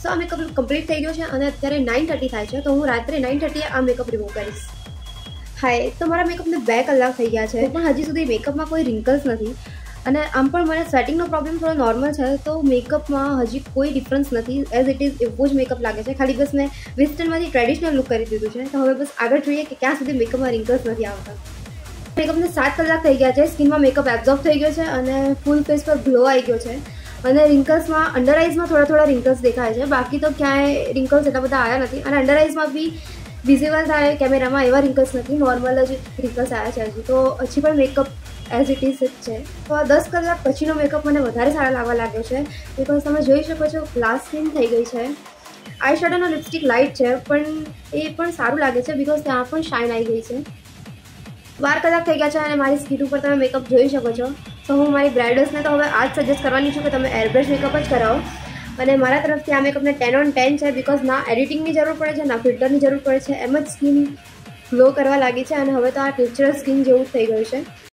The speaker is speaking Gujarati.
સો આ મેકઅપ કમ્પ્લીટ થઈ ગયો છે અને અત્યારે 9:30 થાય છે, તો હું રાત્રે 9:30 આ મેકઅપ રિમૂવ કરીશ. હાય, તો મારા મેકઅપને 2 કલાક થઈ ગયા છે, પણ હજી સુધી મેકઅપમાં કોઈ રિંકલ્સ નથી. અને આમ પણ મને સ્વેટિંગનો પ્રોબ્લેમ થોડો નોર્મલ છે, તો મેકઅપમાં હજી કોઈ ડિફરન્સ નથી. એઝ ઇટ ઇઝ એવો જ મેકઅપ લાગે છે. ખાલી બસ મેં વેસ્ટર્નમાંથી ટ્રેડિશનલ લુક કરી દીધું છે. તો હવે બસ આગળ જોઈએ કે ક્યાં સુધી મેકઅપમાં રિંકલ્સ નથી આવતા. મેકઅપને 7 કલાક થઈ ગયા છે. સ્કિનમાં મેકઅપ એબ્ઝોર્બ થઈ ગયો છે અને ફૂલ ફેસ પર ગ્લો આવી ગયો છે. અને રિંકલ્સમાં અંડર આઈઝમાં થોડા રિંકલ્સ દેખાય છે. બાકી તો ક્યાંય રિંકલ્સ એટલા બધા આવ્યા નથી. અને અંડર આઈઝમાં બી વિઝિબલ થાય કેમેરામાં એવા રિંકલ્સ નથી, નોર્મલ જ રિંકલ્સ આવ્યા છે હજી. તો હજી પણ મેકઅપ એઝ ઇટ ઇઝ છે. તો આ 10 કલાક પછીનો મેકઅપ મને વધારે સારા લાગવા લાગ્યો છે, બિકોઝ તમે જોઈ શકો છો ગ્લાસ સ્કિન થઈ ગઈ છે. આઈ શેડોનો લિપસ્ટિક લાઇટ છે, પણ એ પણ સારું લાગે છે બિકોઝ ત્યાં પણ શાઇન આવી ગઈ છે. 12 કલાક થઈ ગયા છે અને મારી સ્કિન ઉપર તમે મેકઅપ જોઈ શકો છો. તો હું મારી બ્રાઇડલ્સને તો હવે આ જ સજેસ્ટ કરવાની છું કે તમે એરબ્રશ મેકઅપ જ કરાવો. અને મારા તરફથી આ મેકઅપને 10 on 10 છે, બિકોઝ ના એડિટિંગની જરૂર પડે છે, ના ફિલ્ટરની જરૂર પડે છે. એમ જ સ્કિન ગ્લો કરવા લાગી છે અને હવે તો આ નેચરલ સ્કિન જેવું થઈ ગયું છે.